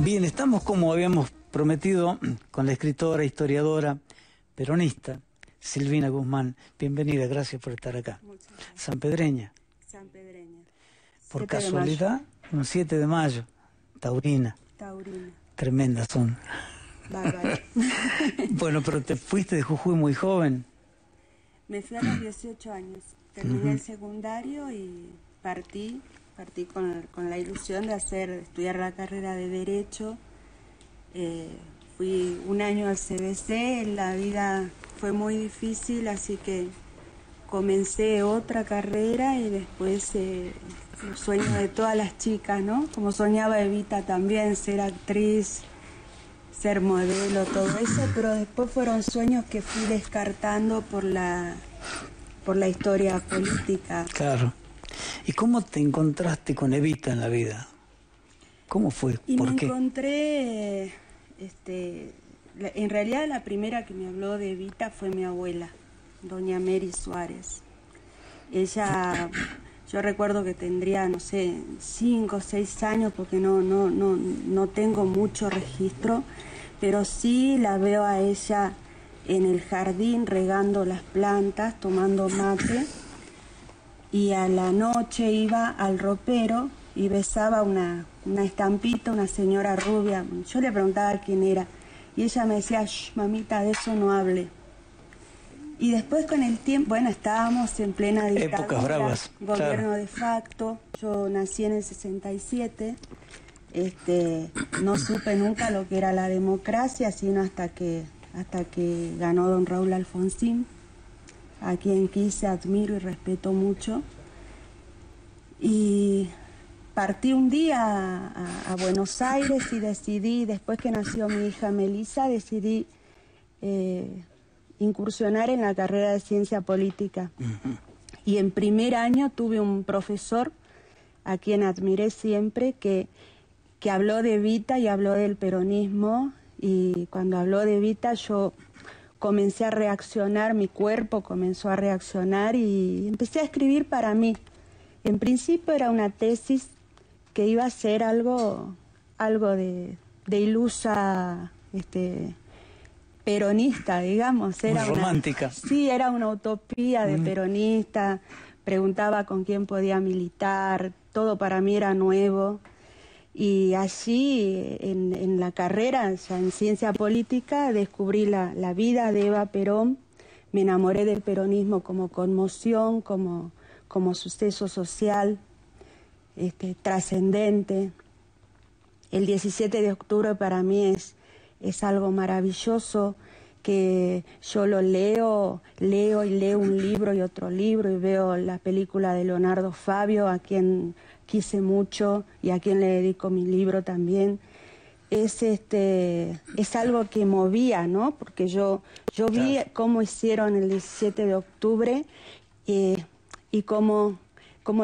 Bien, estamos como habíamos prometido con la escritora, historiadora, peronista, Silvina Guzmán. Bienvenida, gracias por estar acá. Muchas gracias. Sanpedreña. Sanpedreña. Por casualidad, un 7 de mayo, taurina. Taurina. Tremendas son. Bárbaro. Bueno, pero te fuiste de Jujuy muy joven. Me fui a los 18 años. Terminé el secundario y partí con la ilusión de estudiar la carrera de Derecho. Fui un año al CBC, la vida fue muy difícil, así que comencé otra carrera y después los sueños de todas las chicas, ¿no? Como soñaba Evita también, ser actriz, ser modelo, todo eso, pero después fueron sueños que fui descartando por la historia política. Claro. ¿Y cómo te encontraste con Evita en la vida? ¿Cómo fue? Y ¿Por me qué? encontré, en realidad la primera que me habló de Evita fue mi abuela, doña Mary Suárez. Ella, yo recuerdo que tendría, no sé, 5 o 6 años, porque no tengo mucho registro, pero sí la veo a ella en el jardín regando las plantas, tomando mate, y a la noche iba al ropero y besaba una estampita, una señora rubia. Yo le preguntaba quién era y ella me decía: "Shh, mamita, de eso no hable". Y después con el tiempo, bueno, estábamos en plena dictadura, Épocas bravas, gobierno claro. de facto. Yo nací en el 67, no supe nunca lo que era la democracia, sino hasta que ganó don Raúl Alfonsín, a quien quise, admiro y respeto mucho. Y partí un día a Buenos Aires y decidí, después que nació mi hija Melissa, decidí incursionar en la carrera de ciencia política. Y en primer año tuve un profesor a quien admiré siempre, que habló de Evita y habló del peronismo, y cuando habló de Evita yo comencé a reaccionar, mi cuerpo comenzó a reaccionar y empecé a escribir para mí. En principio era una tesis que iba a ser algo de ilusa, peronista, digamos. Era muy romántica. Sí, era una utopía de peronista. Preguntaba con quién podía militar, todo para mí era nuevo. Y allí, en la carrera, ya en ciencia política, descubrí la vida de Eva Perón. Me enamoré del peronismo como conmoción, como suceso social, trascendente. El 17 de octubre para mí es algo maravilloso, que yo lo leo y leo un libro y otro libro, y veo la película de Leonardo Fabio, a quien quise mucho y a quien le dedico mi libro también. Es algo que movía, ¿no? Porque yo vi cómo hicieron el 17 de octubre y cómo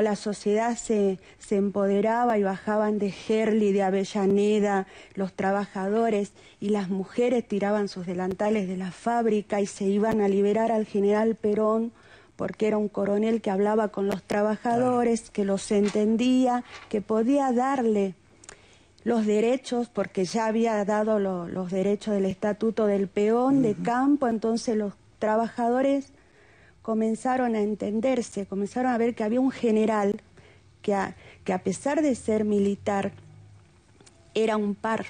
la sociedad se empoderaba, y bajaban de Gerli, de Avellaneda, los trabajadores, y las mujeres tiraban sus delantales de la fábrica y se iban a liberar al general Perón, porque era un coronel que hablaba con los trabajadores, que los entendía, que podía darle los derechos, porque ya había dado los derechos del estatuto del peón de campo. Entonces los trabajadores comenzaron a entenderse, comenzaron a ver que había un general que a pesar de ser militar era un par.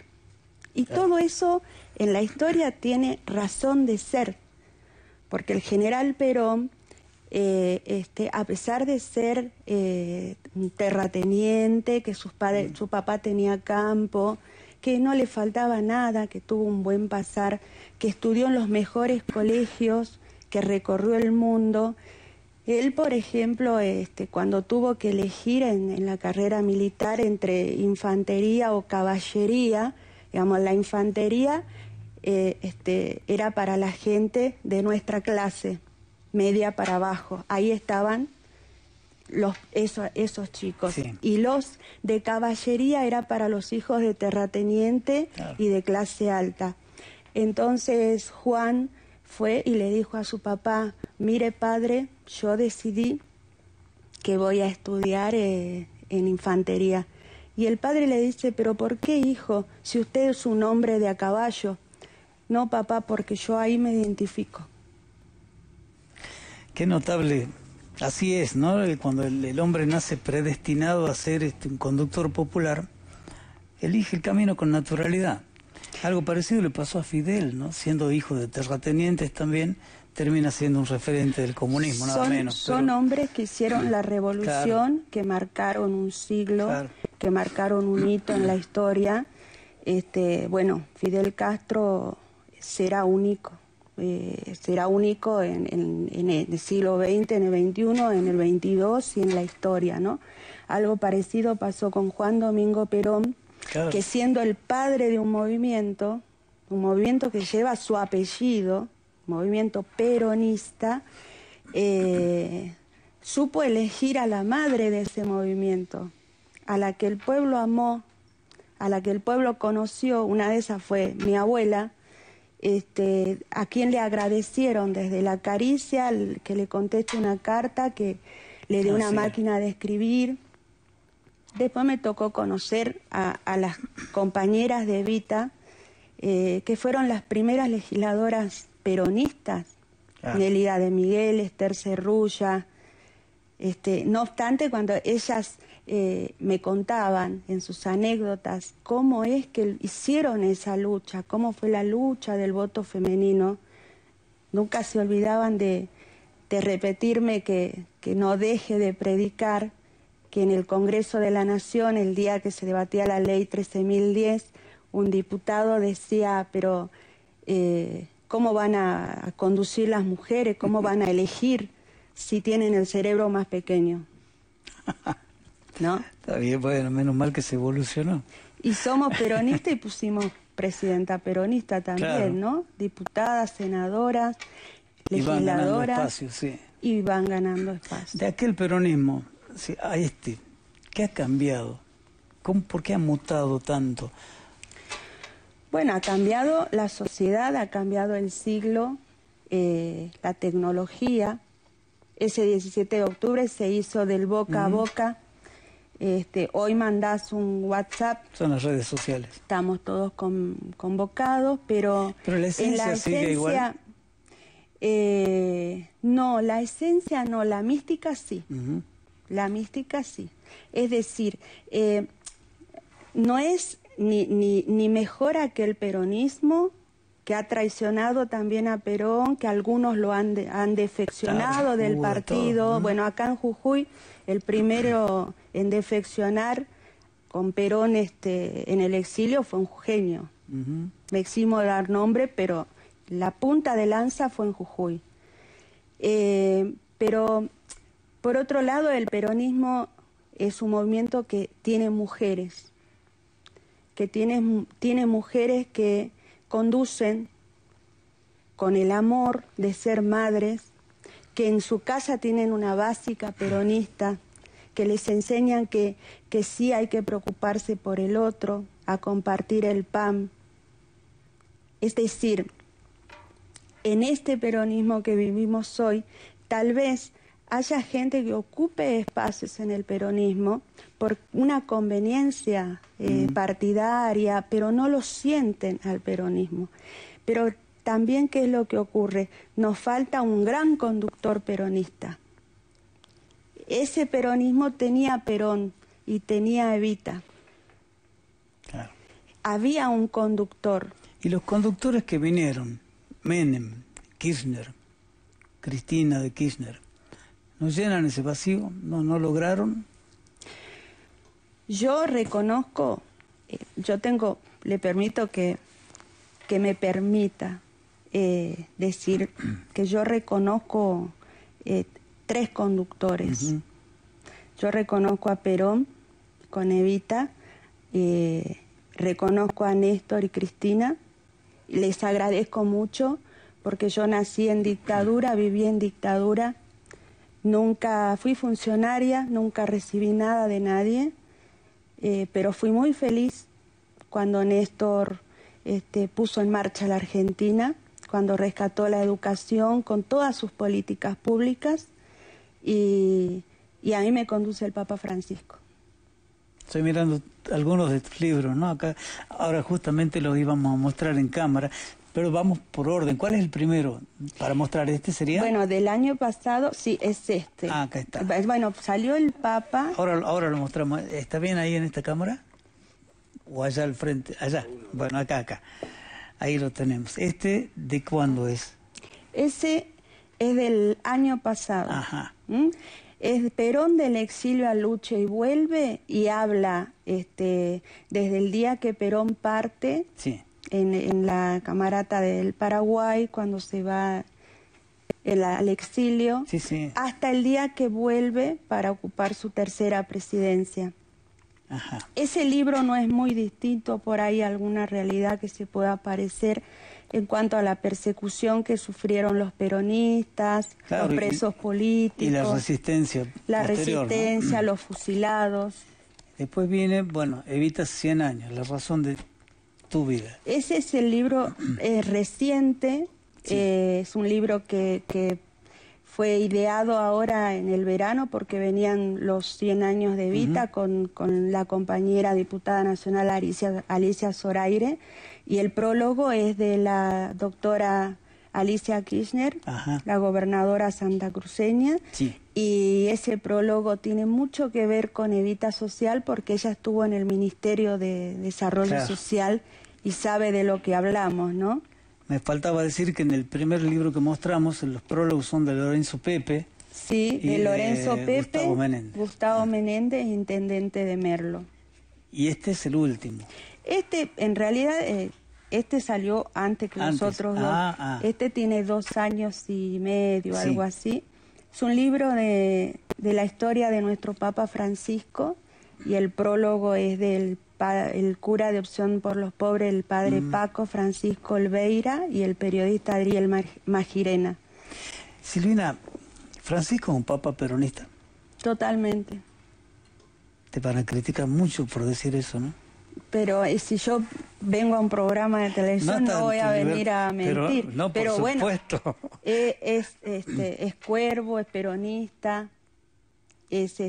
Y todo eso en la historia tiene razón de ser, porque el general Perón, a pesar de ser un terrateniente, que su papá tenía campo, que no le faltaba nada, que tuvo un buen pasar, que estudió en los mejores colegios, que recorrió el mundo. Él, por ejemplo, cuando tuvo que elegir en la carrera militar entre infantería o caballería, digamos, la infantería era para la gente de nuestra clase, media para abajo. Ahí estaban esos chicos. Sí. Y los de caballería era para los hijos de terrateniente, claro, y de clase alta. Entonces Juan fue y le dijo a su papá: mire, padre, yo decidí que voy a estudiar en infantería. Y el padre le dice, pero ¿por qué, hijo, si usted es un hombre de a caballo? No, papá, porque yo ahí me identifico. Qué notable. Así es, ¿no? Cuando el hombre nace predestinado a ser un conductor popular, elige el camino con naturalidad. Algo parecido le pasó a Fidel, ¿no? Siendo hijo de terratenientes también, termina siendo un referente del comunismo, nada menos. Son hombres que hicieron la revolución, claro, que marcaron un siglo, claro, que marcaron un hito en la historia. Bueno, Fidel Castro será único en el siglo XX, en el XXI, en el XXII y en la historia, ¿no? Algo parecido pasó con Juan Domingo Perón, claro, que siendo el padre de un movimiento que lleva su apellido, movimiento peronista, supo elegir a la madre de ese movimiento, a la que el pueblo amó, a la que el pueblo conoció. Una de esas fue mi abuela, a quien le agradecieron desde la caricia, que le conteste una carta, que le dé una máquina de escribir. Después me tocó conocer a las compañeras de Evita, que fueron las primeras legisladoras peronistas, Nélida de Miguel, Esther Cerrulla. No obstante, cuando ellas me contaban en sus anécdotas cómo es que hicieron esa lucha, cómo fue la lucha del voto femenino, nunca se olvidaban de repetirme que no deje de predicar, que en el Congreso de la Nación, el día que se debatía la ley 13.010, un diputado decía, pero ¿cómo van a conducir las mujeres? ¿Cómo van a elegir si tienen el cerebro más pequeño? ¿No? Está bien, bueno, menos mal que se evolucionó. Y somos peronistas y pusimos presidenta peronista también, claro, ¿no? Diputadas, senadoras, legisladoras. Y van ganando espacio, sí. Y van ganando espacio. De aquel peronismo a ¿qué ha cambiado? ¿Por qué ha mutado tanto? Bueno, ha cambiado la sociedad, ha cambiado el siglo, la tecnología. Ese 17 de octubre se hizo del boca a boca. Hoy mandás un WhatsApp. Son las redes sociales. Estamos todos convocados, pero la esencia sigue igual. No, la esencia no, la mística sí. La mística sí. Es decir, no es ni mejor aquel peronismo que ha traicionado también a Perón, que algunos lo han defeccionado, claro, del partido. Bueno, acá en Jujuy, el primero en defeccionar con Perón en el exilio fue un jujeño. Me eximo de dar nombre, pero la punta de lanza fue en Jujuy. Pero, por otro lado, el peronismo es un movimiento que tiene mujeres, que tiene mujeres que conducen con el amor de ser madres, que en su casa tienen una básica peronista, que les enseñan que sí hay que preocuparse por el otro, a compartir el pan. Es decir, en este peronismo que vivimos hoy, tal vez haya gente que ocupe espacios en el peronismo por una conveniencia partidaria, pero no lo sienten al peronismo. Pero también, ¿qué es lo que ocurre? Nos falta un gran conductor peronista. Ese peronismo tenía a Perón y tenía a Evita. Claro. Había un conductor. Y los conductores que vinieron, Menem, Kirchner, Cristina de Kirchner, ¿no llenan ese vacío? ¿No lograron? Yo reconozco, le permito que me permita decir que yo reconozco 3 conductores. Yo reconozco a Perón con Evita, reconozco a Néstor y Cristina, y les agradezco mucho porque yo nací en dictadura, viví en dictadura, nunca fui funcionaria, nunca recibí nada de nadie, pero fui muy feliz cuando Néstor puso en marcha la Argentina, cuando rescató la educación con todas sus políticas públicas, y a mí me conduce el Papa Francisco. Estoy mirando algunos de tus libros, ¿no? Acá, ahora justamente los íbamos a mostrar en cámara, pero vamos por orden. ¿Cuál es el primero para mostrar? ¿Este sería? Bueno, del año pasado, sí, es este. Ah, acá está. Bueno, salió el Papa. Ahora lo mostramos. ¿Está bien ahí en esta cámara? ¿O allá al frente? Allá. Bueno, acá. Ahí lo tenemos. ¿Este de cuándo es? Ese es del año pasado. Ajá. Es Perón del exilio a lucha y vuelve, y habla desde el día que Perón parte, Sí. en la camarata del Paraguay, cuando se va al exilio, Sí, sí. hasta el día que vuelve para ocupar su tercera presidencia. Ajá. Ese libro no es muy distinto, por ahí alguna realidad que se pueda parecer en cuanto a la persecución que sufrieron los peronistas, Claro, los presos políticos. Y la resistencia La posterior, resistencia, ¿no? los fusilados. Después viene, bueno, Evita 100 años, la razón de tu vida. Ese es el libro reciente, Sí. es un libro que fue ideado ahora en el verano porque venían los 100 años de Evita con la compañera diputada nacional Alicia Zoraire, y el prólogo es de la doctora Alicia Kirchner, Ajá. la gobernadora santacruceña. Sí. Y ese prólogo tiene mucho que ver con Evita Social porque ella estuvo en el Ministerio de Desarrollo Claro. Social y sabe de lo que hablamos, ¿no? Me faltaba decir que en el primer libro que mostramos, los prólogos son de Lorenzo Pepe. Sí, Y de Lorenzo de Pepe, Gustavo Menéndez. intendente de Merlo. Y este es el último. En realidad, este salió antes que los otros dos. Este tiene 2 años y medio, Sí. algo así. Es un libro de la historia de nuestro Papa Francisco, y el prólogo es del el cura de Opción por los Pobres, el padre Paco Francisco Olveira, y el periodista Adriel Magirena. Silvina, Francisco es un papa peronista. Totalmente. Te van a criticar mucho por decir eso, ¿no? Pero si yo vengo a un programa de televisión no voy a venir a mentir. Pero bueno, supuesto. es cuervo, es peronista, es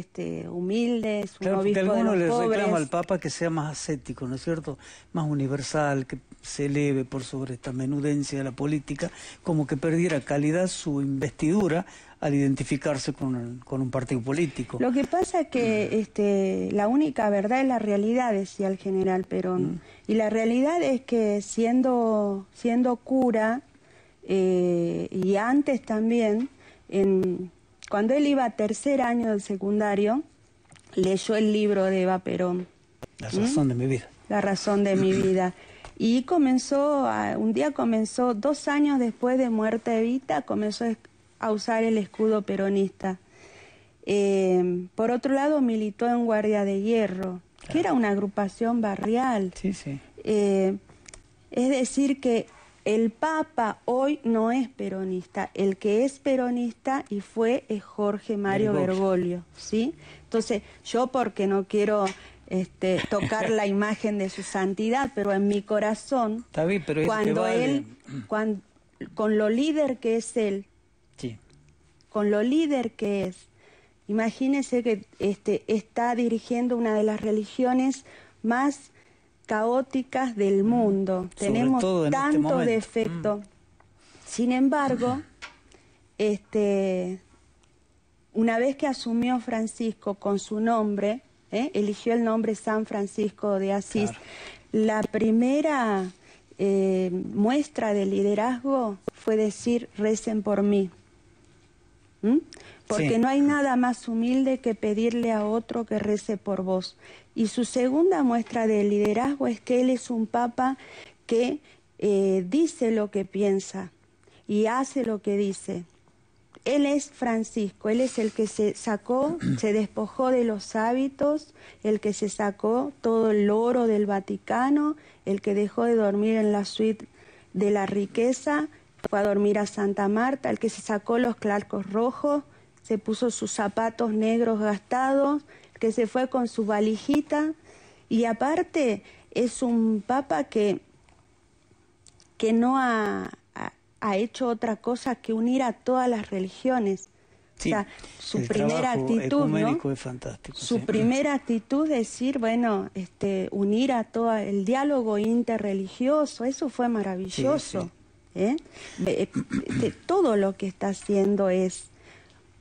humilde, es un Claro, porque obispo de algunos los le pobres. reclama al Papa que sea más ascético, ¿no es cierto? Más universal, que se eleve por sobre esta menudencia de la política, como que perdiera calidad su investidura al identificarse con un partido político. Lo que pasa es que la única verdad es la realidad, decía el general Perón. Y la realidad es que siendo cura, y antes también, cuando él iba a tercer año del secundario, leyó el libro de Eva Perón. La razón de mi vida. La razón de mi vida. Y un día comenzó, 2 años después de muerte de Evita, comenzó a usar el escudo peronista. Por otro lado, militó en Guardia de Hierro, que era una agrupación barrial. Sí, sí. Es decir que el Papa hoy no es peronista, el que es peronista y fue es Jorge Mario Bergoglio, ¿sí? Entonces, yo porque no quiero tocar la imagen de su santidad, pero en mi corazón, Está bien, pero cuando él, con lo líder que es él, sí, con lo líder que es, imagínese que está dirigiendo una de las religiones más caóticas del mundo. Tenemos tantos defectos. Sin embargo, una vez que asumió Francisco con su nombre, eligió el nombre San Francisco de Asís, claro. La primera muestra de liderazgo fue decir: recen por mí. Porque no hay nada más humilde que pedirle a otro que rece por vos. Y su segunda muestra de liderazgo es que él es un papa que dice lo que piensa y hace lo que dice. Él es Francisco, él es el que se despojó de los hábitos, el que se sacó todo el oro del Vaticano, el que dejó de dormir en la suite de la riqueza, fue a dormir a Santa Marta, el que se sacó los clarcos rojos, se puso sus zapatos negros gastados, que se fue con su valijita, y aparte es un papa que no ha hecho otra cosa que unir a todas las religiones. Sí, o sea, su el primera trabajo actitud, ecuménico ¿no? es fantástico. Su Sí. primera actitud es decir, bueno, unir a todo el diálogo interreligioso, eso fue maravilloso. Sí, Todo lo que está haciendo es,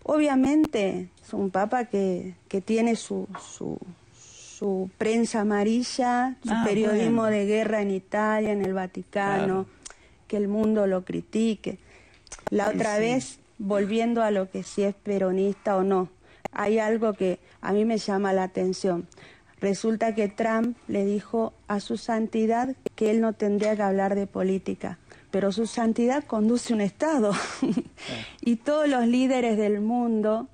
obviamente, es un papa que tiene su prensa amarilla, su periodismo bueno. de guerra en Italia, en el Vaticano, Claro. que el mundo lo critique. La otra Sí. vez, volviendo a lo que si es peronista o no, hay algo que a mí me llama la atención. Resulta que Trump le dijo a su santidad que él no tendría que hablar de política, pero su santidad conduce un Estado. Y todos los líderes del mundo,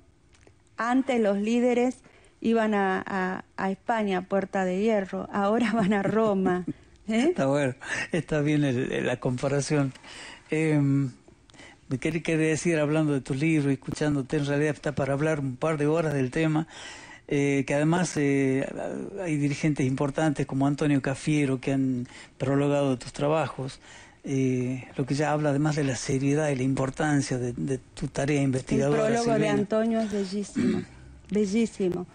antes los líderes iban a España, Puerta de Hierro, ahora van a Roma. Está bueno, está bien la comparación. Me quería decir, hablando de tu libro y escuchándote, en realidad está para hablar un par de horas del tema, que además hay dirigentes importantes como Antonio Cafiero que han prologado tus trabajos, lo que ya habla además de la seriedad y la importancia de tu tarea investigadora. El prólogo Silvina. de Antonio es bellísimo, bellísimo,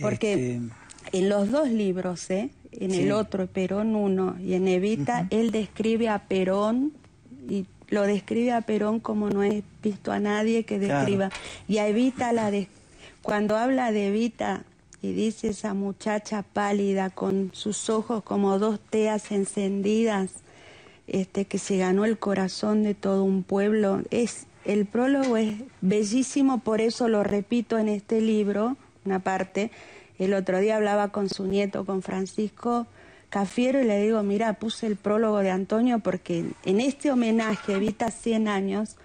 porque en los dos libros, en Sí. el otro, Perón 1 y en Evita, él describe a Perón y lo describe a Perón como no he visto a nadie que describa. Claro. Y a Evita, cuando habla de Evita y dice esa muchacha pálida con sus ojos como dos teas encendidas, que se ganó el corazón de todo un pueblo, el prólogo es bellísimo, por eso lo repito en este libro, una parte. El otro día hablaba con su nieto, con Francisco Cafiero, y le digo, mira, puse el prólogo de Antonio porque en este homenaje, Evita 100 años,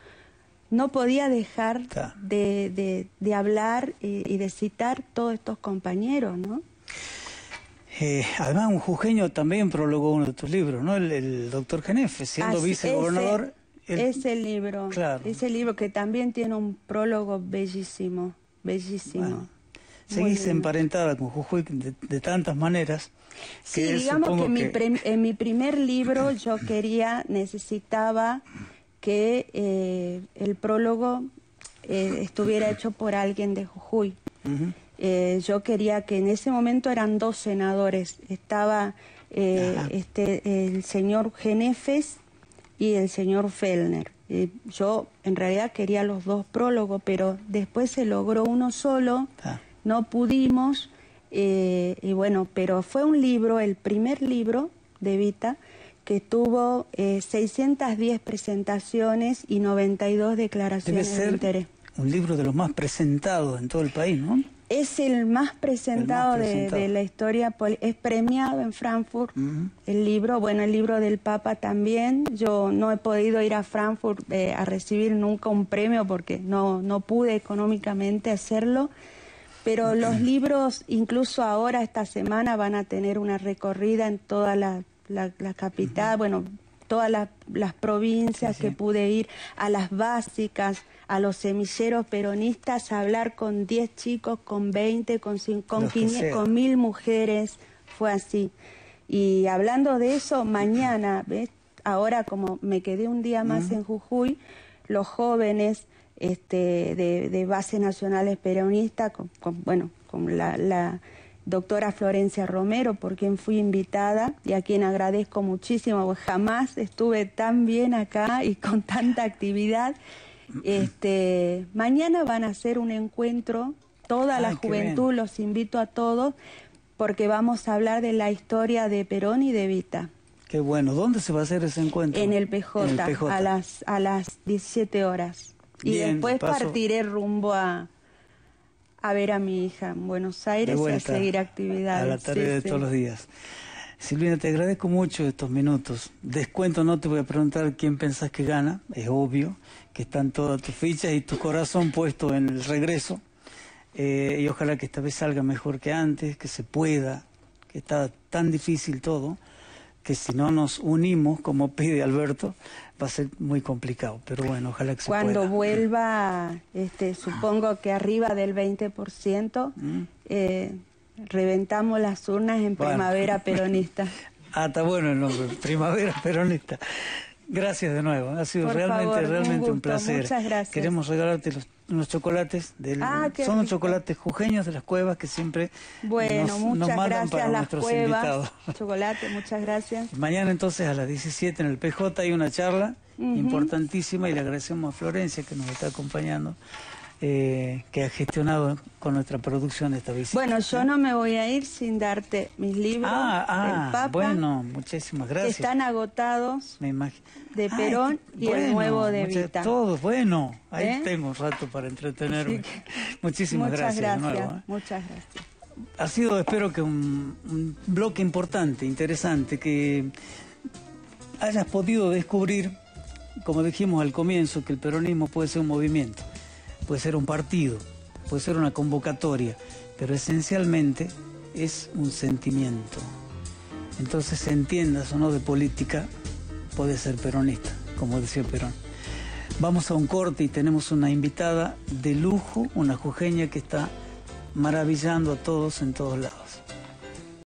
no podía dejar de hablar y de citar todos estos compañeros, ¿no? Además, un jujeño también prologó uno de tus libros, ¿no? El doctor Genefe, siendo vicegobernador. Ese libro, claro. Ese libro que también tiene un prólogo bellísimo, bellísimo. Bueno, seguís emparentada con Jujuy de tantas maneras. Sí, digamos que en mi primer libro yo necesitaba que el prólogo estuviera hecho por alguien de Jujuy. Yo quería que en ese momento eran 2 senadores, estaba el señor Genefes y el señor Fellner. Yo en realidad quería los 2 prólogos, pero después se logró uno solo, no pudimos, y bueno, pero fue un libro, el primer libro de Evita, que tuvo 610 presentaciones y 92 declaraciones de interés. Un libro de los más presentados en todo el país, ¿no? Es el más presentado, de la historia, es premiado en Frankfurt, el libro, bueno, el libro del Papa también. Yo no he podido ir a Frankfurt a recibir nunca un premio porque no pude económicamente hacerlo, pero los libros, incluso ahora, esta semana, van a tener una recorrida en toda la capital, bueno, todas las provincias que pude ir, a las básicas, a los semilleros peronistas, a hablar con 10 chicos, con 20, con 500, con 1000 mujeres, fue así. Y hablando de eso, mañana, ¿ves? Ahora como me quedé un día más en Jujuy, los jóvenes de bases nacionales peronistas, con la doctora Florencia Romero, por quien fui invitada y a quien agradezco muchísimo, porque jamás estuve tan bien acá y con tanta actividad. Mañana van a hacer un encuentro, toda la juventud, los invito a todos, porque vamos a hablar de la historia de Perón y de Evita. Qué bueno. ¿Dónde se va a hacer ese encuentro? En el PJ, a las 17 horas. Bien, y después partiré rumbo a ver a mi hija en Buenos Aires y a seguir actividades. A la tarea de todos los días. Silvina, te agradezco mucho estos minutos. Descuento, no te voy a preguntar quién pensás que gana, es obvio que están todas tus fichas y tu corazón puesto en el regreso. Y ojalá que esta vez salga mejor que antes, que se pueda, que está tan difícil todo, que si no nos unimos, como pide Alberto, va a ser muy complicado. Pero bueno, ojalá que se pueda. Cuando vuelva, supongo que arriba del 20%, reventamos las urnas en Primavera Peronista. Está bueno el nombre, Primavera Peronista. Gracias de nuevo, ha sido Por realmente, favor, realmente un gusto, placer. muchas gracias. Queremos regalarte unos chocolates, qué son los rico. chocolates jujeños de las cuevas que siempre Bueno, nos muchas mandan gracias para las nuestros cuevas, invitados. chocolate, muchas gracias. Mañana entonces a las 17 en el PJ hay una charla importantísima y le agradecemos a Florencia que nos está acompañando, que ha gestionado con nuestra producción esta visita. Bueno, yo no me voy a ir sin darte mis libros del Papa, bueno, muchísimas gracias. que están agotados, Me imagino. de Perón y el nuevo de Evita. Todos, bueno, ahí tengo un rato para entretenerme. Muchísimas Muchas gracias. gracias, De nuevo, muchas gracias. Ha sido, espero que un bloque importante, interesante, que hayas podido descubrir, como dijimos al comienzo, que el peronismo puede ser un movimiento, puede ser un partido, puede ser una convocatoria, pero esencialmente es un sentimiento. Entonces, entiendas o no de política, puede ser peronista, como decía Perón. Vamos a un corte y tenemos una invitada de lujo, una jujeña que está maravillando a todos en todos lados.